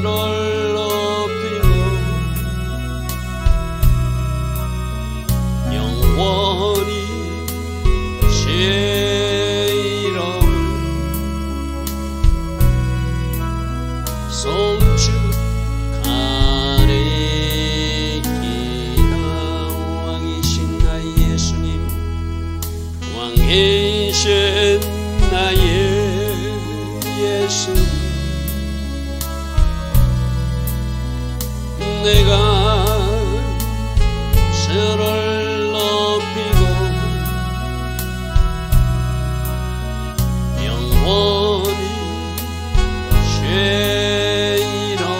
저를 높이고 영원히 제 이름을 송축하리이다. 왕이신 나의 예수님, 왕이신 나의 예수님, 내가 주를 높이고 영원히 주의 이름을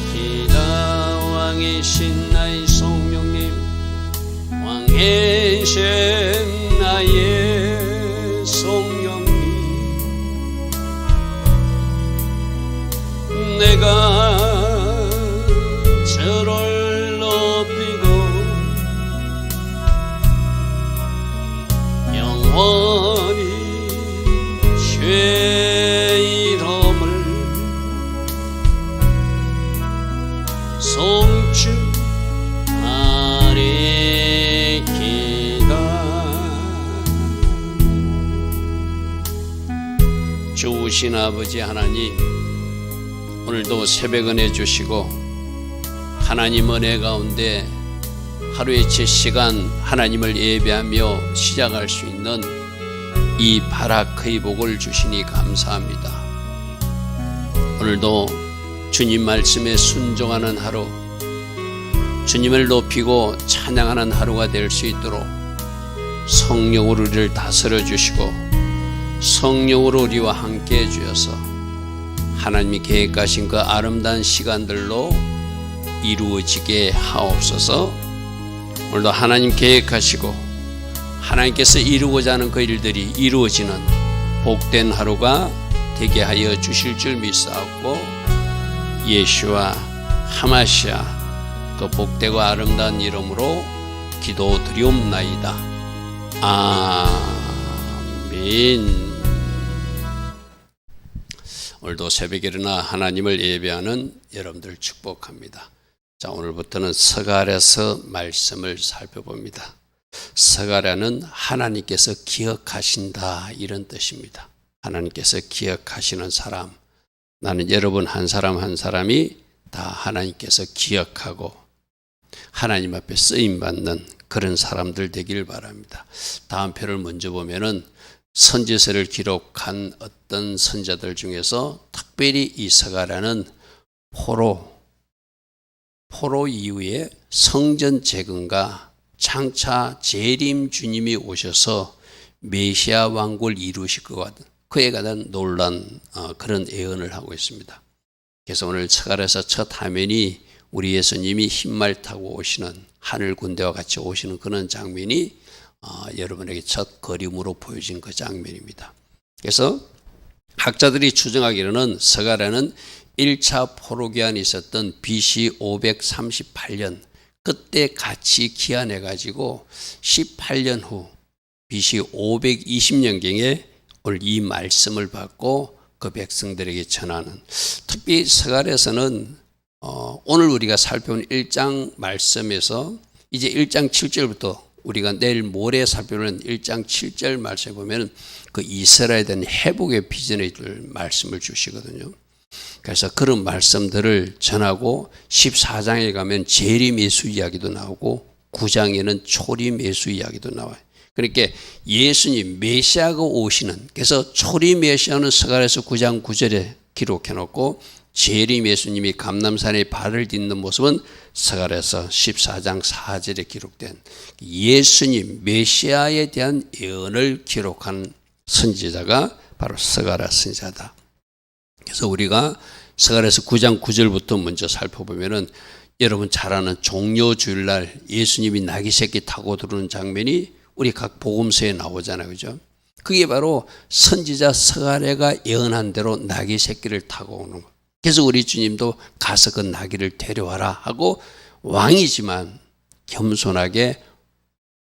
송축하리이다. 왕이신 나의 성령님, 왕이신 나의 성령님, 내가 주를 높이고 영원히 주의 이름을 송축하리이다. 좋으신 아버지 하나님, 오늘도 새벽 은혜 주시고 하나님 은혜 가운데 하루의 제 시간 하나님을 예배하며 시작할 수 있는 이 바라크의 복을 주시니 감사합니다. 오늘도 주님 말씀에 순종하는 하루, 주님을 높이고 찬양하는 하루가 될 수 있도록 성령으로 우리를 다스려 주시고 성령으로 우리와 함께 해주셔서 하나님이 계획하신 그 아름다운 시간들로 이루어지게 하옵소서. 오늘도 하나님 계획하시고 하나님께서 이루고자 하는 그 일들이 이루어지는 복된 하루가 되게 하여 주실 줄 믿사옵고, 예수와 하마시아 그 복되고 아름다운 이름으로 기도드리옵나이다. 아멘. 오늘도 새벽에 일어나 하나님을 예배하는 여러분들 축복합니다. 자, 오늘부터는 서갈에서 말씀을 살펴봅니다. 서갈에는 하나님께서 기억하신다, 이런 뜻입니다. 하나님께서 기억하시는 사람, 나는 여러분 한 사람 한 사람이 다 하나님께서 기억하고 하나님 앞에 쓰임받는 그런 사람들 되길 바랍니다. 다음 표를 먼저 보면은 선지서를 기록한 어떤 선자들 중에서 특별히 이 서가랴는 포로 이후에 성전 재건과 장차 재림 주님이 오셔서 메시아 왕국을 이루실 것 같은 그에 관한 놀란 그런 예언을 하고 있습니다. 그래서 오늘 서가랴서 첫 화면이 우리 예수님이 흰말 타고 오시는, 하늘 군대와 같이 오시는 그런 장면이 여러분에게 첫 그림으로 보여진 그 장면입니다. 그래서 학자들이 추정하기로는 서가랴는 1차 포로기한이 있었던 BC 538년 그때 같이 기한해가지고 18년 후 BC 520년경에 오늘 이 말씀을 받고 그 백성들에게 전하는, 특히 서가랴서는 오늘 우리가 살펴본 1장 말씀에서 이제 1장 7절부터 우리가 내일 모레 살펴보는 1장 7절 말씀에 보면 그 이스라엘에 대한 회복의 비전에 줄 말씀을 주시거든요. 그래서 그런 말씀들을 전하고 14장에 가면 재림 예수 이야기도 나오고 9장에는 초림 예수 이야기도 나와요. 그러니까 예수님 메시아가 오시는, 그래서 초림 메시아는 서가랴서 9장 9절에 기록해 놓고 재림 예수님이 감람산에 발을 딛는 모습은 서가랴서 14장 4절에 기록된 예수님 메시아에 대한 예언을 기록한 선지자가 바로 서가랴 선지자다. 그래서 우리가 서가랴서 9장 9절부터 먼저 살펴보면은 여러분 잘 아는 종려주일날 예수님이 나귀 새끼 타고 들어오는 장면이 우리 각 복음서에 나오잖아요, 그죠? 그게 바로 선지자 서가랴가 예언한 대로 나귀 새끼를 타고 오는 것. 그래서 우리 주님도 가서 그 나귀를 데려와라 하고 왕이지만 겸손하게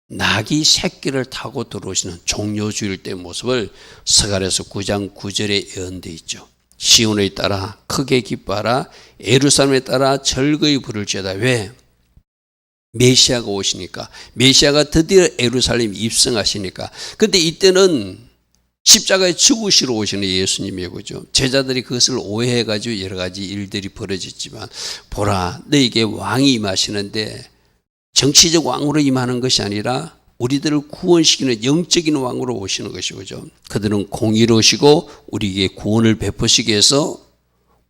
낙이 새끼를 타고 들어오시는 종려주일 때의 모습을 스가랴서 9장 9절에 예언되어 있죠. 시온에 따라 크게 기뻐하라, 예루살렘에 따라 절거히 부를지어다. 왜? 메시아가 오시니까, 메시아가 드디어 예루살렘 입성하시니까. 근데 이때는 십자가에 죽으시러 오시는 예수님이에요. 그죠? 제자들이 그것을 오해해가지고 여러 가지 일들이 벌어졌지만, 보라, 너에게 왕이 임하시는데 정치적 왕으로 임하는 것이 아니라 우리들을 구원시키는 영적인 왕으로 오시는 것이죠. 그죠? 그들은 공의로우시고 우리에게 구원을 베푸시기 위해서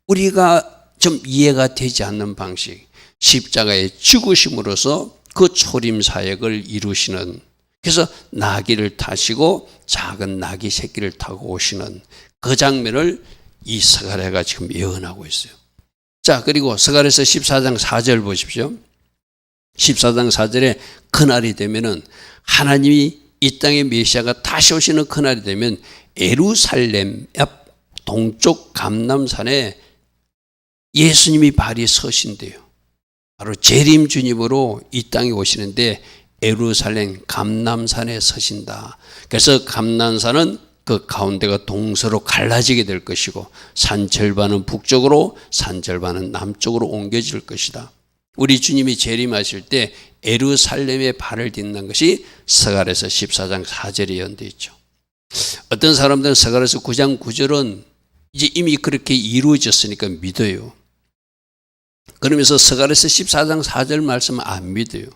우리가 좀 이해가 되지 않는 방식, 십자가에 죽으심으로써 그 초림 사역을 이루시는, 그래서 나귀를 타시고 작은 나귀 새끼를 타고 오시는 그 장면을 이 스가랴가 지금 예언하고 있어요. 자, 그리고 스가랴서 14장 4절 보십시오. 14장 4절에 그날이 되면은, 하나님이 이 땅에 메시아가 다시 오시는 그날이 되면 예루살렘 앞 동쪽 감람산에 예수님이 발이 서신대요. 바로 재림 주님으로 이 땅에 오시는데 예루살렘 감람산에 서신다. 그래서 감람산은 그 가운데가 동서로 갈라지게 될 것이고, 산 절반은 북쪽으로, 산 절반은 남쪽으로 옮겨질 것이다. 우리 주님이 재림하실 때 예루살렘에 발을 딛는 것이 스가랴서 14장 4절에 예언되어 있죠. 어떤 사람들은 스가랴서 9장 9절은 이제 이미 그렇게 이루어졌으니까 믿어요. 그러면서 스가랴서 14장 4절 말씀은 안 믿어요.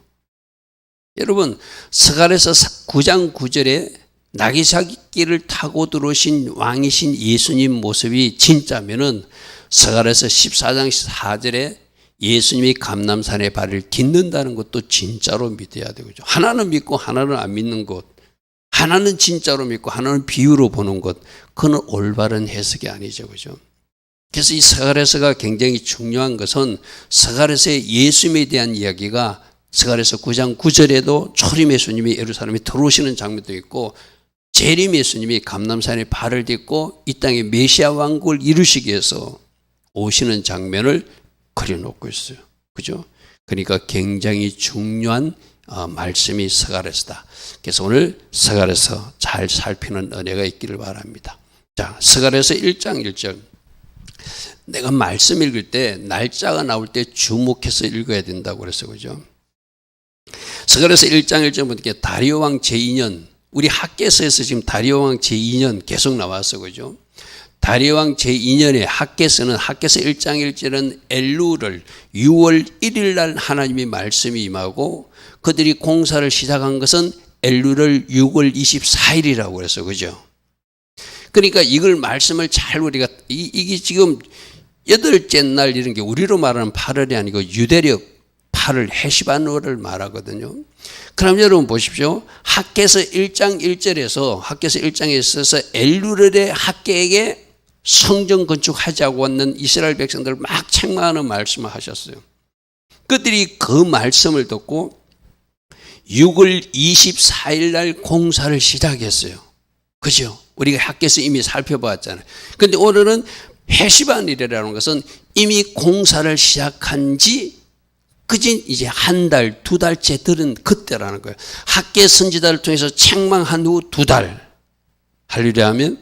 여러분, 스가랴서 9장 9절에 나귀 새끼를 타고 들어오신 왕이신 예수님 모습이 진짜면은 스가랴서 14장 4절에 예수님이 감람산에 발을 딛는다는 것도 진짜로 믿어야 되죠. 하나는 믿고 하나는 안 믿는 것, 하나는 진짜로 믿고 하나는 비유로 보는 것, 그건 올바른 해석이 아니죠. 그죠? 그래서 이 스가랴서가 굉장히 중요한 것은 스가랴서의 예수님에 대한 이야기가 스가랴서 9장 9절에도 초림 예수님이 예루살렘에 들어오시는 장면도 있고, 재림 예수님이 감람산에 발을 딛고 이 땅에 메시아 왕국을 이루시기 위해서 오시는 장면을 그려놓고 있어요. 그죠? 그러니까 굉장히 중요한 말씀이 스가랴서다. 그래서 오늘 스가랴서 잘 살피는 은혜가 있기를 바랍니다. 자, 스가랴서 1장 1절. 내가 말씀 읽을 때 날짜가 나올 때 주목해서 읽어야 된다고 그랬어요. 그죠? 스가랴서 1장 1절 보니까 다리오 왕 제2년, 우리 학개서에서 지금 다리오 왕 제2년 계속 나왔어. 그죠? 다리오 왕 제2년에 학개서는, 학개서 1장 1절은 엘루를 6월 1일 날 하나님의 말씀이 임하고, 그들이 공사를 시작한 것은 엘루를 6월 24일이라고 그랬어요. 그죠? 그러니까 이걸 말씀을 잘 우리가, 이게 지금 8째 날 이런 게 우리로 말하는 8월이 아니고 유대력 8월 해시반월을 말하거든요. 그럼 여러분 보십시오. 학개서 1장 1절에서, 학개서 1장에 있어서 엘루렐의 학개에게 성전 건축하자고 하는 이스라엘 백성들을 막 책망하는 말씀을 하셨어요. 그들이 그 말씀을 듣고 6월 24일 날 공사를 시작했어요. 그죠? 우리가 학개서 이미 살펴봤잖아요. 그런데 오늘은 해시반일이라는 것은 이미 공사를 시작한 지 그진 이제 한 달, 2달째 들은 그때라는 거예요. 학개 선지자를 통해서 책망한 후 2달. 할렐루야 하면,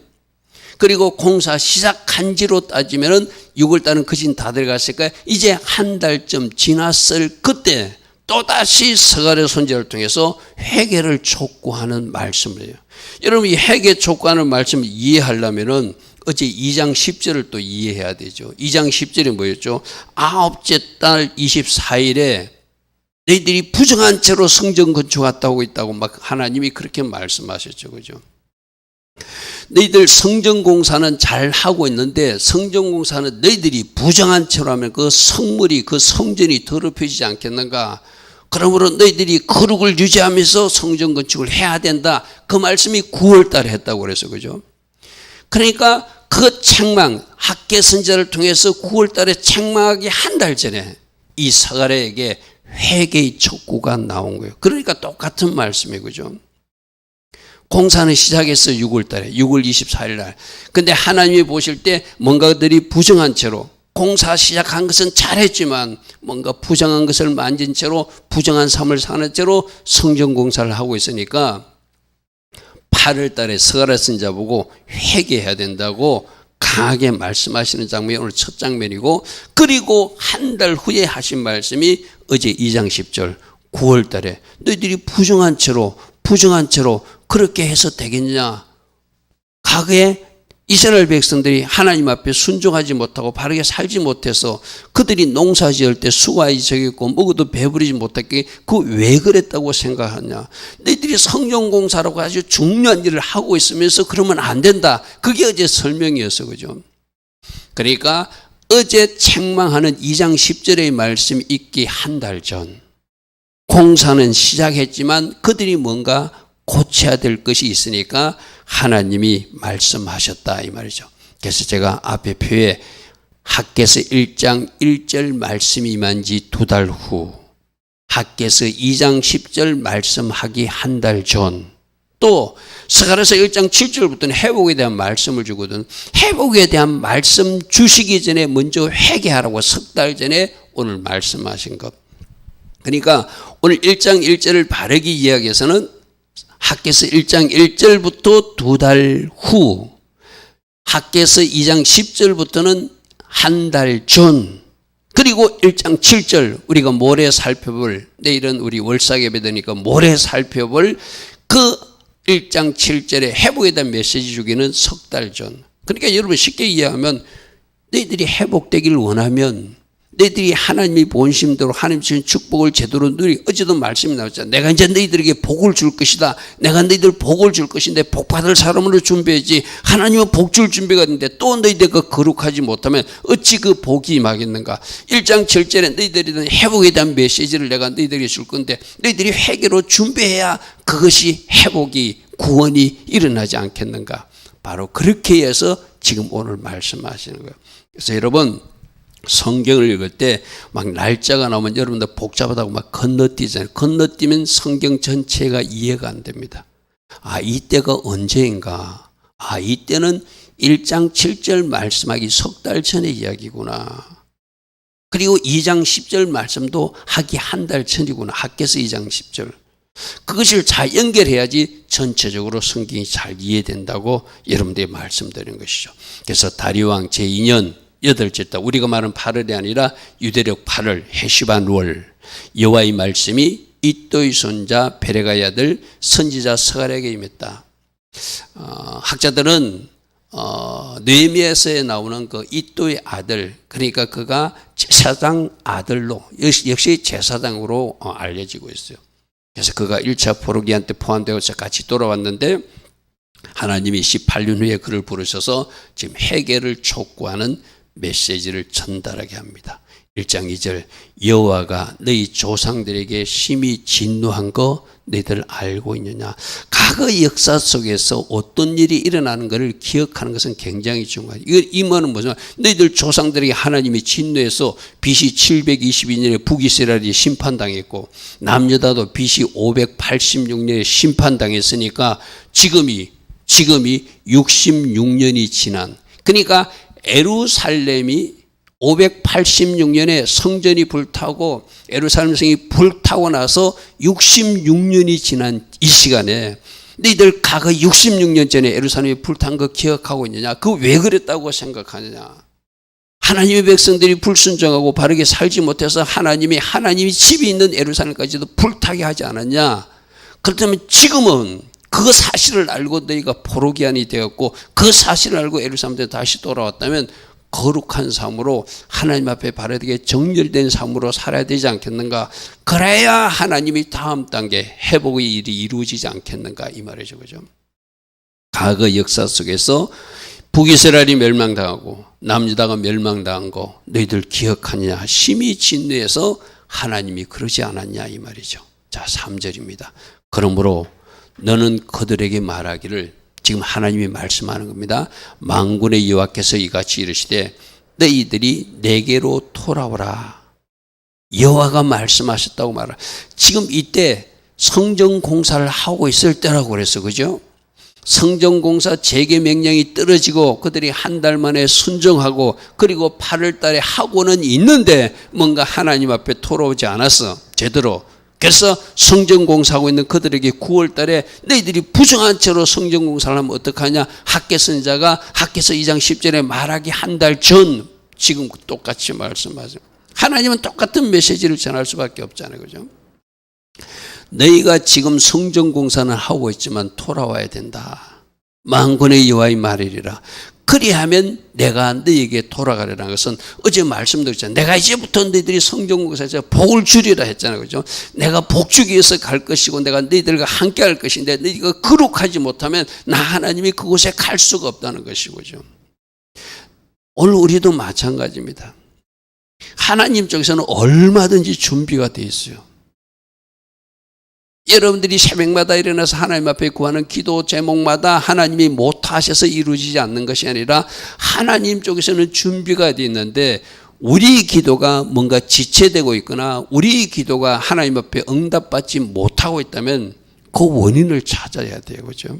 그리고 공사 시작한 지로 따지면은 6월달은 그진 다 들어갔으니까 이제 한 달쯤 지났을 그때 또다시 스가랴 선지자를 통해서 회개를 촉구하는 말씀을 해요. 여러분, 이 회개 촉구하는 말씀을 이해하려면은 어제 2장 10절을 또 이해해야 되죠. 2장 10절이 뭐였죠? 9째 달 24일에 너희들이 부정한 채로 성전 건축하고 있다고 막 하나님이 그렇게 말씀하셨죠. 그죠? 너희들 성전 공사는 잘 하고 있는데 성전 공사는 너희들이 부정한 채로 하면 그 성물이, 그 성전이 더럽혀지지 않겠는가? 그러므로 너희들이 거룩을 유지하면서 성전 건축을 해야 된다. 그 말씀이 9월 달에 했다고 그래서, 그죠? 그러니까 그 책망, 학개 선지자를 통해서 9월 달에 책망하기 한 달 전에 이 스가랴에게 회개의 촉구가 나온 거예요. 그러니까 똑같은 말씀이에요. 그죠? 공사는 시작했어요. 6월 달에, 6월 24일 날. 근데 하나님이 보실 때 뭔가들이 부정한 채로 공사 시작한 것은 잘했지만 뭔가 부정한 것을 만진 채로 부정한 삶을 사는 채로 성전 공사를 하고 있으니까 8월 달에 스가랴 선지자 보고 회개해야 된다고 강하게 말씀하시는 장면이 오늘 첫 장면이고, 그리고 한 달 후에 하신 말씀이 어제 2장 10절 9월 달에 너희들이 부정한 채로 그렇게 해서 되겠냐. 과거에 이스라엘 백성들이 하나님 앞에 순종하지 못하고 바르게 살지 못해서 그들이 농사 지을 때 수고하기 적겠고 먹어도 배부르지 못했기에 그 왜 그랬다고 생각하냐. 너희들이 성전공사라고 아주 중요한 일을 하고 있으면서 그러면 안 된다. 그게 어제 설명이었어. 그죠? 그러니까 어제 책망하는 2장 10절의 말씀이 있기 한 달 전 공사는 시작했지만 그들이 뭔가 고쳐야 될 것이 있으니까 하나님이 말씀하셨다 이 말이죠. 그래서 제가 앞에 표에 학개서 1장 1절 말씀이 임한 지 2달 후, 학개서 2장 10절 말씀하기 한 달 전, 또 스가랴서 1장 7절부터는 회복에 대한 말씀을 주거든. 회복에 대한 말씀 주시기 전에 먼저 회개하라고 석 달 전에 오늘 말씀하신 것. 그러니까 오늘 1장 1절을 바르게 이야기해서는 학개서 1장 1절부터 2달 후, 학개서 2장 10절부터는 한 달 전, 그리고 1장 7절 우리가 모레 살펴볼, 내일은 우리 월삭 예배 되니까 모레 살펴볼 그 1장 7절의 회복에 대한 메시지 주기는 석 달 전. 그러니까 여러분 쉽게 이해하면 너희들이 회복되기를 원하면 너희들이 하나님이 본심대로 하나님 주신 축복을 제대로 누리. 어제도 말씀이 나왔잖아. 내가 이제 너희들에게 복을 줄 것이다. 내가 너희들 복을 줄 것인데 복 받을 사람으로 준비해야지. 하나님은 복 줄 준비가 있는데 또 너희들과 거룩하지 못하면 어찌 그 복이 임하겠는가. 1장 7절에 너희들에 대한 회복에 대한 메시지를 내가 너희들에게 줄 건데 너희들이 회개로 준비해야 그것이 회복이 구원이 일어나지 않겠는가. 바로 그렇게 해서 지금 오늘 말씀하시는 거예요. 그래서 여러분 성경을 읽을 때 막 날짜가 나오면 여러분들 복잡하다고 막 건너뛰잖아요. 건너뛰면 성경 전체가 이해가 안 됩니다. 아, 이때가 언제인가? 아, 이때는 1장 7절 말씀하기 석 달 전의 이야기구나. 그리고 2장 10절 말씀도 하기 한 달 전이구나. 학개서 2장 10절. 그것을 잘 연결해야지 전체적으로 성경이 잘 이해된다고 여러분들이 말씀드리는 것이죠. 그래서 다리왕 제2년 8째 달, 우리가 말하는 8월이 아니라 유대력 8월 헤시반 월, 여호와의 말씀이 이또의 손자 베레가의 아들 선지자 스가랴에게 임했다. 학자들은 느헤미야서에 나오는 그 이또의 아들, 그러니까 그가 제사장 아들로, 역시 제사장으로 알려지고 있어요. 그래서 그가 1차 포로기한테 포함되어서 같이 돌아왔는데 하나님이 18년 후에 그를 부르셔서 지금 회개를 촉구하는 메시지를 전달하게 합니다. 1장 2절 여호와가 너희 조상들에게 심히 진노한 거 너희들 알고 있느냐. 과거 역사 속에서 어떤 일이 일어나는 것을 기억하는 것은 굉장히 중요하죠. 이 말은 뭐죠? 너희들 조상들에게 하나님이 진노해서 BC 722년에 북이스라엘이 심판당했고 남유다도 BC 586년에 심판당했으니까 지금이 66년이 지난, 그러니까 에루살렘이 586년에 성전이 불타고 에루살렘 성이 불타고 나서 66년이 지난 이 시간에 너희들 과거 66년 전에 에루살렘이 불탄 거 기억하고 있느냐? 그거 왜 그랬다고 생각하느냐? 하나님의 백성들이 불순종하고 바르게 살지 못해서 하나님이 집이 있는 에루살렘까지도 불타게 하지 않았냐? 그렇다면 지금은 그 사실을 알고 너희가 포로기한이 되었고 그 사실을 알고 예루살렘에 다시 돌아왔다면 거룩한 삶으로 하나님 앞에 바르게 정결된 삶으로 살아야 되지 않겠는가. 그래야 하나님이 다음 단계 회복의 일이 이루어지지 않겠는가 이 말이죠. 그죠? 과거 역사 속에서 북이스라엘이 멸망당하고 남유다가 멸망당한 거 너희들 기억하느냐. 심히 진노해서 하나님이 그러지 않았냐 이 말이죠. 자 3절입니다. 그러므로 너는 그들에게 말하기를, 지금 하나님이 말씀하는 겁니다. 만군의 여호와께서 이같이 이르시되 너희들이 내게로 돌아오라. 여호와가 말씀하셨다고 말하라. 지금 이때 성전 공사를 하고 있을 때라고 그랬어. 그죠? 성전공사 재개 명령이 떨어지고 그들이 한 달 만에 순종하고 그리고 8월 달에 하고는 있는데 뭔가 하나님 앞에 돌아오지 않았어. 제대로. 그래서 성전공사하고 있는 그들에게 9월 달에 너희들이 부정한 채로 성전공사를 하면 어떡하냐. 학개 선지자가 학개서 2장 10절에 말하기 한 달 전 지금 똑같이 말씀하세요. 하나님은 똑같은 메시지를 전할 수밖에 없잖아요. 그죠? 너희가 지금 성전공사는 하고 있지만 돌아와야 된다. 만군의 여호와의 말이리라. 그리하면 내가 너희에게 돌아가리라는 것은 어제 말씀드렸잖아요. 내가 이제부터 너희들이 성전공사에서 복을 주리라 했잖아요. 그죠? 내가 복 주기 위해서 갈 것이고 내가 너희들과 함께 할 것인데 너희가 거룩하지 못하면 나 하나님이 그곳에 갈 수가 없다는 것이고. 오늘 우리도 마찬가지입니다. 하나님 쪽에서는 얼마든지 준비가 되어 있어요. 여러분들이 새벽마다 일어나서 하나님 앞에 구하는 기도 제목마다 하나님이 못하셔서 이루어지지 않는 것이 아니라 하나님 쪽에서는 준비가 되어 있는데 우리 기도가 뭔가 지체되고 있거나 우리 기도가 하나님 앞에 응답받지 못하고 있다면 그 원인을 찾아야 돼요. 그죠?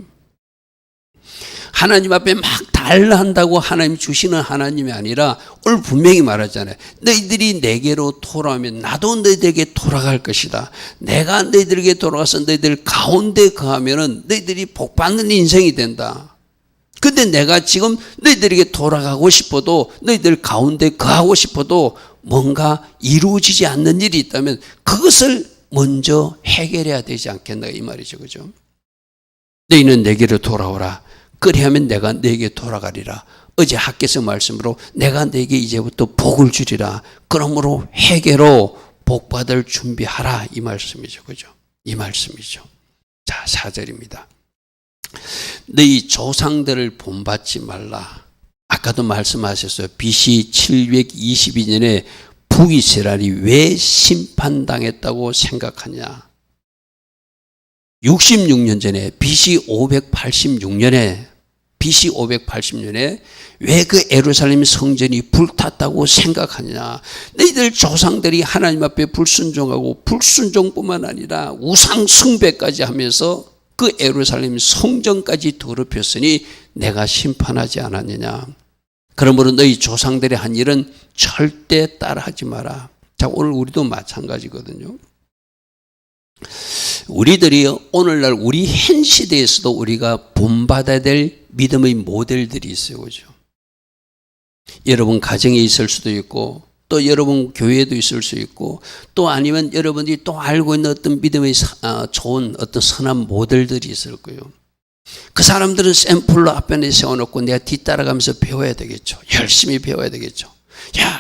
하나님 앞에 막 달라 한다고 하나님 주시는 하나님이 아니라 오늘 분명히 말하잖아요. 너희들이 내게로 돌아오면 나도 너희들에게 돌아갈 것이다. 내가 너희들에게 돌아가서 너희들 가운데 거하면은 너희들이 복받는 인생이 된다. 근데 내가 지금 너희들에게 돌아가고 싶어도 너희들 가운데 거하고 싶어도 뭔가 이루어지지 않는 일이 있다면 그것을 먼저 해결해야 되지 않겠나 이 말이죠. 그죠? 너희는 내게로 돌아오라. 그리하면 내가 너에게 돌아가리라. 어제 학개서 말씀으로 내가 너에게 이제부터 복을 주리라. 그러므로 회개로 복받을 준비하라. 이 말씀이죠. 그죠? 이 말씀이죠. 자, 4절입니다. 너희 조상들을 본받지 말라. 아까도 말씀하셨어요. BC 722년에 북이스라엘이 왜 심판당했다고 생각하냐. 66년 전에 BC 580년에 왜 그 예루살렘 성전이 불탔다고 생각하냐. 너희들 조상들이 하나님 앞에 불순종하고 불순종뿐만 아니라 우상 숭배까지 하면서 그 예루살렘 성전까지 더럽혔으니 내가 심판하지 않았느냐. 그러므로 너희 조상들이 한 일은 절대 따라하지 마라. 자, 오늘 우리도 마찬가지거든요. 우리들이 오늘날 우리 현 시대에서도 우리가 본받아야 될 믿음의 모델들이 있어요. 그죠? 여러분 가정에 있을 수도 있고 또 여러분 교회에도 있을 수 있고 또 아니면 여러분들이 또 알고 있는 어떤 믿음의 좋은 어떤 선한 모델들이 있을 거예요. 그 사람들은 샘플로 앞에 세워놓고 내가 뒤따라가면서 배워야 되겠죠. 열심히 배워야 되겠죠.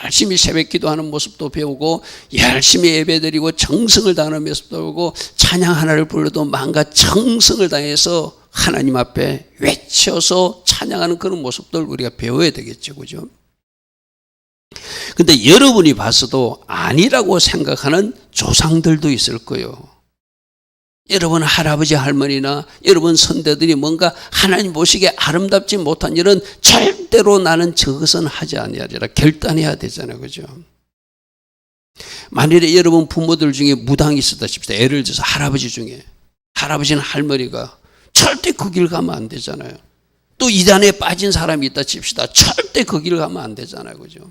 열심히 새벽 기도하는 모습도 배우고 열심히 예배드리고 정성을 다하는 모습도 배우고 찬양 하나를 불러도 마음과 정성을 다해서 하나님 앞에 외쳐서 찬양하는 그런 모습들 우리가 배워야 되겠죠. 그죠? 근데 여러분이 봤어도 아니라고 생각하는 조상들도 있을 거예요. 여러분 할아버지 할머니나 여러분 선대들이 뭔가 하나님 보시기에 아름답지 못한 일은 절대로 나는 저것은 하지 아니하리라 결단해야 되잖아요. 그죠? 만일에 여러분 부모들 중에 무당이 있었다 칩시다. 예를 들어서 할아버지 중에 할아버지는 할머니가 절대 그 길 가면 안 되잖아요. 또 이단에 빠진 사람이 있다 칩시다. 절대 그 길 가면 안 되잖아요. 그죠?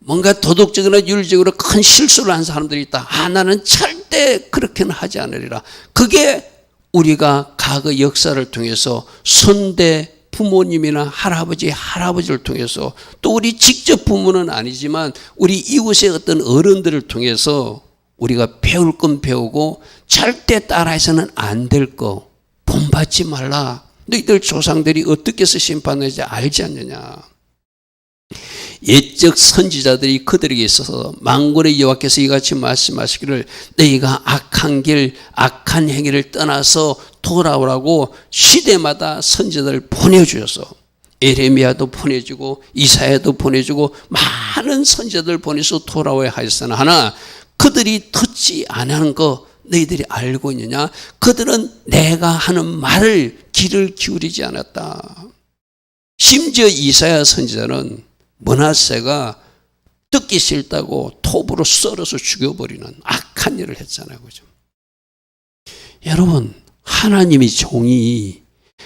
뭔가 도덕적이나 윤리적으로 큰 실수를 한 사람들이 있다. 나는 절대 그렇게는 하지 않으리라. 그게 우리가 과거 역사를 통해서 선대 부모님이나 할아버지를 통해서 또 우리 직접 부모는 아니지만 우리 이웃의 어떤 어른들을 통해서 우리가 배울 건 배우고 절대 따라해서는 안 될 거 본받지 말라. 너희들 조상들이 어떻게 해서 심판하는지 알지 않느냐. 옛적 선지자들이 그들에게 있어서 만군의 여호와께서 이같이 말씀하시기를 너희가 악한 길 악한 행위를 떠나서 돌아오라고 시대마다 선지자들을 보내주셔서 에레미야도 보내주고 이사야도 보내주고 많은 선지자들을 보내서 돌아와야 하였으나 하나 그들이 듣지 않는 거 너희들이 알고 있느냐. 그들은 내가 하는 말을 귀를 기울이지 않았다. 심지어 이사야 선지자는 므낫세가 듣기 싫다고 톱으로 썰어서 죽여버리는 악한 일을 했잖아요. 그죠? 여러분 하나님의 종이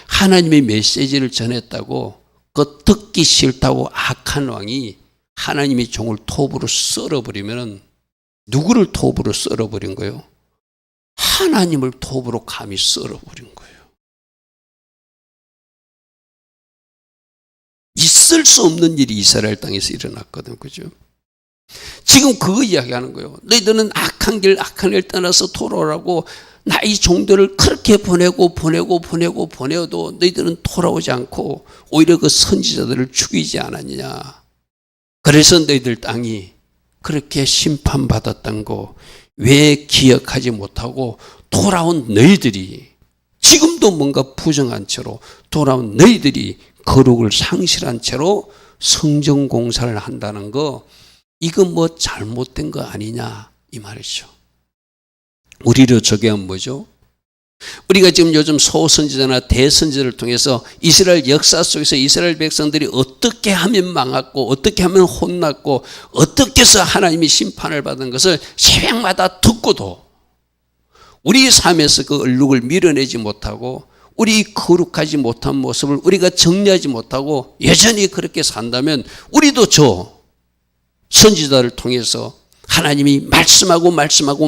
하나님의 메시지를 전했다고 그 듣기 싫다고 악한 왕이 하나님의 종을 톱으로 썰어버리면 누구를 톱으로 썰어버린 거예요? 하나님을 톱으로 감히 썰어버린 거예요. 있을 수 없는 일이 이스라엘 땅에서 일어났거든, 그죠? 지금 그거 이야기하는 거예요. 너희들은 악한 길 떠나서 돌아오라고 나의 종들을 그렇게 보내도 너희들은 돌아오지 않고 오히려 그 선지자들을 죽이지 않았느냐. 그래서 너희들 땅이 그렇게 심판받았던 거 왜 기억하지 못하고 돌아온 너희들이 지금도 뭔가 부정한 채로 돌아온 너희들이 거룩을 상실한 채로 성전 공사를 한다는 거, 이건 뭐 잘못된 거 아니냐 이 말이죠. 우리로 적용하면 뭐죠? 우리가 지금 요즘 소선지자나 대선지자를 통해서 이스라엘 역사 속에서 이스라엘 백성들이 어떻게 하면 망했고 어떻게 하면 혼났고 어떻게 해서 하나님이 심판을 받은 것을 새벽마다 듣고도 우리 삶에서 그 얼룩을 밀어내지 못하고 우리 거룩하지 못한 모습을 우리가 정리하지 못하고 여전히 그렇게 산다면 우리도 저 선지자를 통해서 하나님이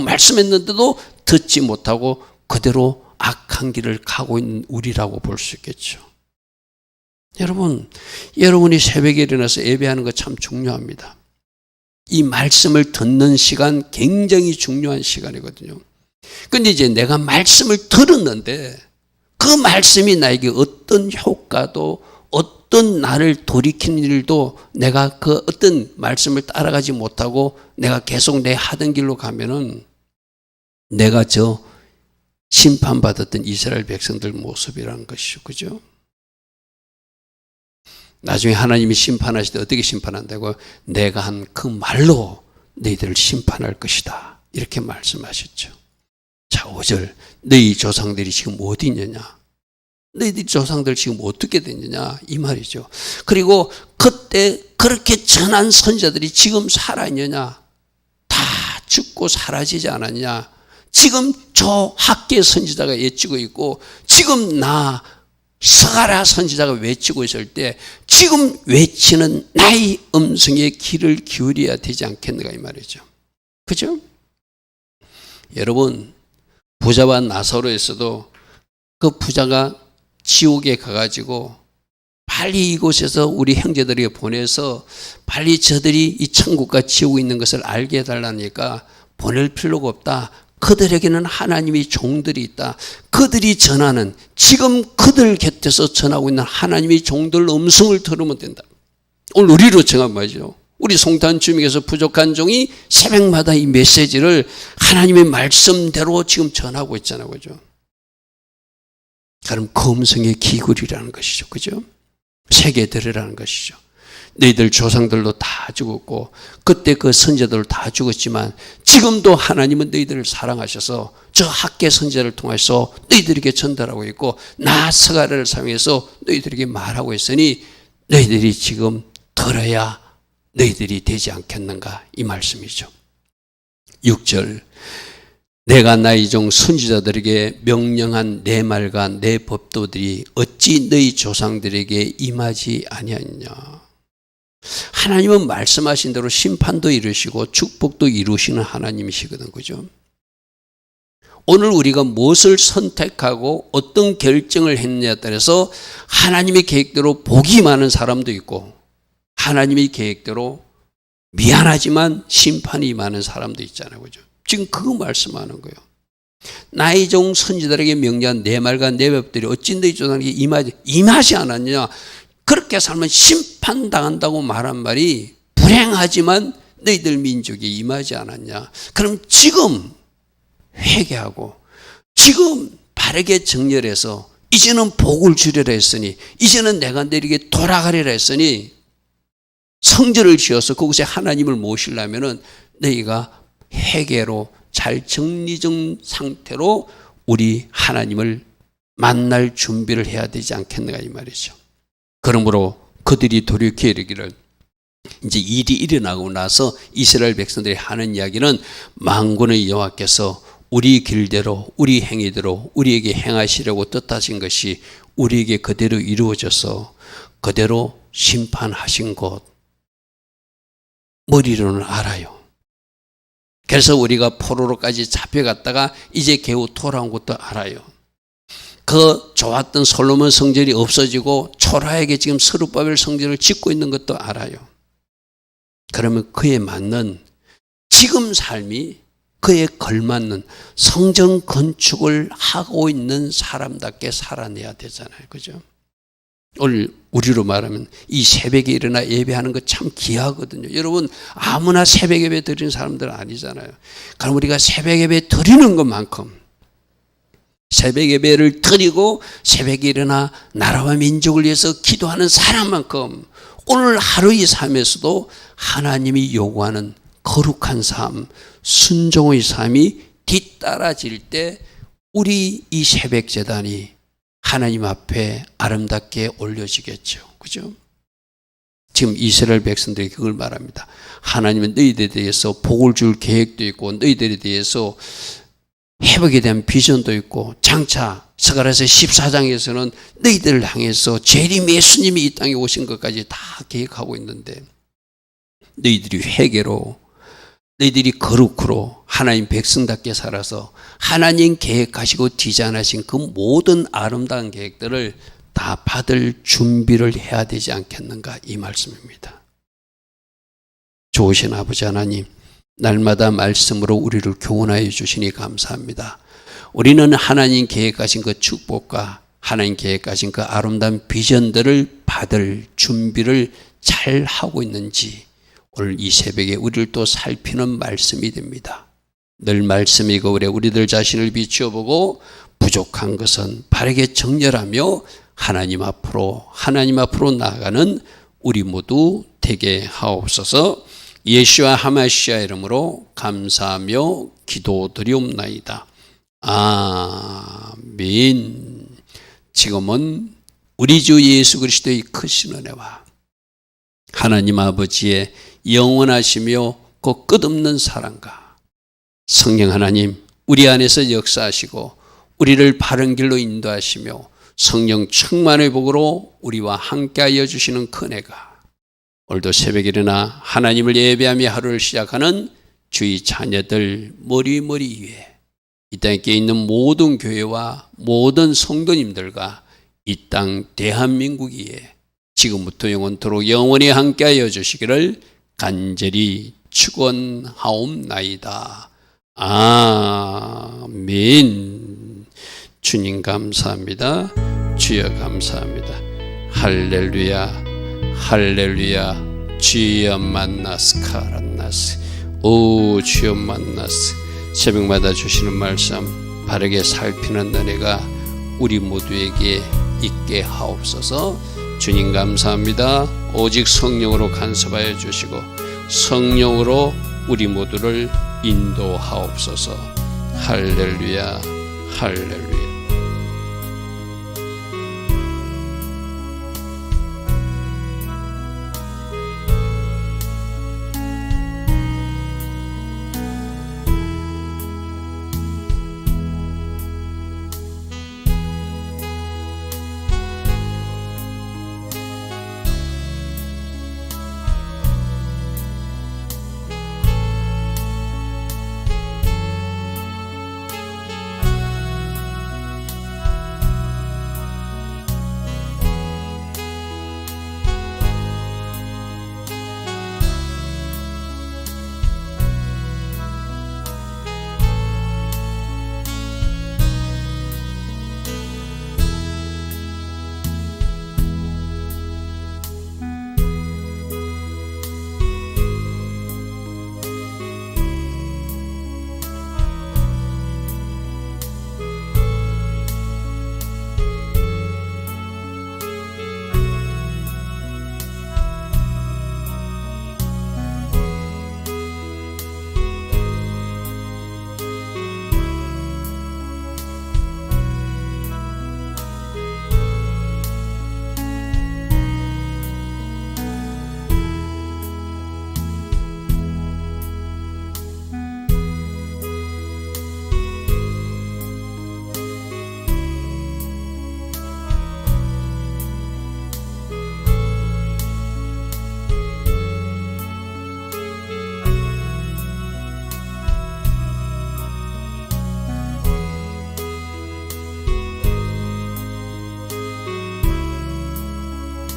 말씀했는데도 듣지 못하고 그대로 악한 길을 가고 있는 우리라고 볼 수 있겠죠. 여러분이 새벽에 일어나서 예배하는 거 참 중요합니다. 이 말씀을 듣는 시간 굉장히 중요한 시간이거든요. 그런데 이제 내가 말씀을 들었는데 그 말씀이 나에게 어떤 효과도 어떤 나를 돌이키는 일도 내가 그 어떤 말씀을 따라가지 못하고 내가 계속 내 하던 길로 가면은 내가 저 심판받았던 이스라엘 백성들 모습이라는 것이죠. 그죠? 나중에 하나님이 심판하실 때 어떻게 심판한다고? 내가 한 그 말로 너희들을 심판할 것이다. 이렇게 말씀하셨죠. 자, 5절. 너희 조상들이 지금 어디 있느냐? 너희들 조상들 지금 어떻게 됐느냐? 이 말이죠. 그리고 그때 그렇게 전한 선지자들이 지금 살아있느냐? 다 죽고 사라지지 않았냐? 지금 저 학계 선지자가 외치고 있고 지금 나 스가랴 선지자가 외치고 있을 때 지금 외치는 나의 음성에 귀를 기울여야 되지 않겠는가 이 말이죠. 그죠? 여러분, 부자와 나사로에서도 그 부자가 지옥에 가가지고 빨리 이곳에서 우리 형제들에게 보내서 빨리 저들이 이 천국과 지옥에 있는 것을 알게 해달라니까 보낼 필요가 없다. 그들에게는 하나님의 종들이 있다. 그들이 전하는 지금 그들 곁에서 전하고 있는 하나님의 종들 음성을 들으면 된다. 오늘 우리로 정하면 말이죠. 우리 송탄 주민께서 부족한 종이 새벽마다 이 메시지를 하나님의 말씀대로 지금 전하고 있잖아요. 그죠? 그럼 그 음성에 기울이라는 것이죠. 그죠? 새겨 들으라는 것이죠. 너희들 조상들도 다 죽었고 그때 그 선지자들 다 죽었지만 지금도 하나님은 너희들을 사랑하셔서 저 학계 선지자를 통해서 너희들에게 전달하고 있고 나 스가랴를 사용해서 너희들에게 말하고 있으니 너희들이 지금 들어야 너희들이 되지 않겠는가 이 말씀이죠. 6절. 내가 나의 종 선지자들에게 명령한 내 말과 내 법도들이 어찌 너희 조상들에게 임하지 아니하느냐. 하나님은 말씀하신 대로 심판도 이루시고 축복도 이루시는 하나님이시거든. 그죠? 오늘 우리가 무엇을 선택하고 어떤 결정을 했느냐에 따라서 하나님의 계획대로 복이 많은 사람도 있고 하나님의 계획대로 미안하지만 심판이 많은 사람도 있잖아요. 그죠? 지금 그거 말씀하는 거예요. 나의 종 선지자들에게 명령한 내 말과 내 법들이 어찌 너희 조상에게 임하지 않았느냐. 그렇게 살면 심판당한다고 말한 말이 불행하지만 너희들 민족에 임하지 않았냐. 그럼 지금 회개하고 지금 바르게 정렬해서 이제는 복을 주리라 했으니 이제는 내가 너희에게 돌아가리라 했으니 성전을 지어서 그곳에 하나님을 모시려면은 너희가 회개로 잘 정리된 상태로 우리 하나님을 만날 준비를 해야 되지 않겠는가 이 말이죠. 그러므로 그들이 돌이켜 이르기를 이제 일이 일어나고 나서 이스라엘 백성들이 하는 이야기는 만군의 여호와께서 우리 길대로 우리 행위대로 우리에게 행하시려고 뜻하신 것이 우리에게 그대로 이루어져서 그대로 심판하신 것 머리로는 알아요. 그래서 우리가 포로로까지 잡혀갔다가 이제 겨우 돌아온 것도 알아요. 그 좋았던 솔로몬 성전이 없어지고 초라하게 지금 스룹바벨 성전을 짓고 있는 것도 알아요. 그러면 그에 맞는 지금 삶이 그에 걸맞는 성전 건축을 하고 있는 사람답게 살아내야 되잖아요. 그죠? 오늘 우리로 말하면 이 새벽에 일어나 예배하는 거 참 귀하거든요. 여러분 아무나 새벽 예배 드리는 사람들은 아니잖아요. 그럼 우리가 새벽 예배 드리는 것만큼 새벽 예배를 드리고 새벽에 일어나 나라와 민족을 위해서 기도하는 사람만큼 오늘 하루의 삶에서도 하나님이 요구하는 거룩한 삶, 순종의 삶이 뒤따라질 때 우리 이 새벽 제단이 하나님 앞에 아름답게 올려지겠죠. 그죠? 지금 이스라엘 백성들이 그걸 말합니다. 하나님은 너희들에 대해서 복을 줄 계획도 있고 너희들에 대해서 회복에 대한 비전도 있고 장차 스가랴서 14장에서는 너희들을 향해서 재림 예수님이 이 땅에 오신 것까지 다 계획하고 있는데 너희들이 회개로 너희들이 거룩으로 하나님 백성답게 살아서 하나님 계획하시고 디자인하신 그 모든 아름다운 계획들을 다 받을 준비를 해야 되지 않겠는가 이 말씀입니다. 좋으신 아버지 하나님 날마다 말씀으로 우리를 교훈하여 주시니 감사합니다. 우리는 하나님 계획하신 그 축복과 하나님 계획하신 그 아름다운 비전들을 받을 준비를 잘 하고 있는지 오늘 이 새벽에 우리를 또 살피는 말씀이 됩니다. 늘 말씀이고 그래 우리들 자신을 비추어보고 부족한 것은 바르게 정렬하며 하나님 앞으로 나아가는 우리 모두 되게 하옵소서. 예수와 하마시아 이름으로 감사하며 기도드리옵나이다. 아멘. 지금은 우리 주 예수 그리스도의 크신 은혜와 하나님 아버지의 영원하시며 그 끝없는 사랑과 성령 하나님 우리 안에서 역사하시고 우리를 바른 길로 인도하시며 성령 충만의 복으로 우리와 함께하여 주시는 그 은혜가 오늘도 새벽에 일어나 하나님을 예배하며 하루를 시작하는 주의 자녀들 머리 위에 이 땅에 있는 모든 교회와 모든 성도님들과 이 땅 대한민국 위에 지금부터 영원토록 영원히 함께하여 주시기를 간절히 축원하옵나이다. 아멘. 주님 감사합니다. 주여 감사합니다. 할렐루야 할렐루야. 주여 만나스 카란나스. 오 주여 만나스. 새벽마다 주시는 말씀 바르게 살피는 은혜가 우리 모두에게 있게 하옵소서. 주님 감사합니다. 오직 성령으로 간섭하여 주시고 성령으로 우리 모두를 인도하옵소서. 할렐루야 할렐루야.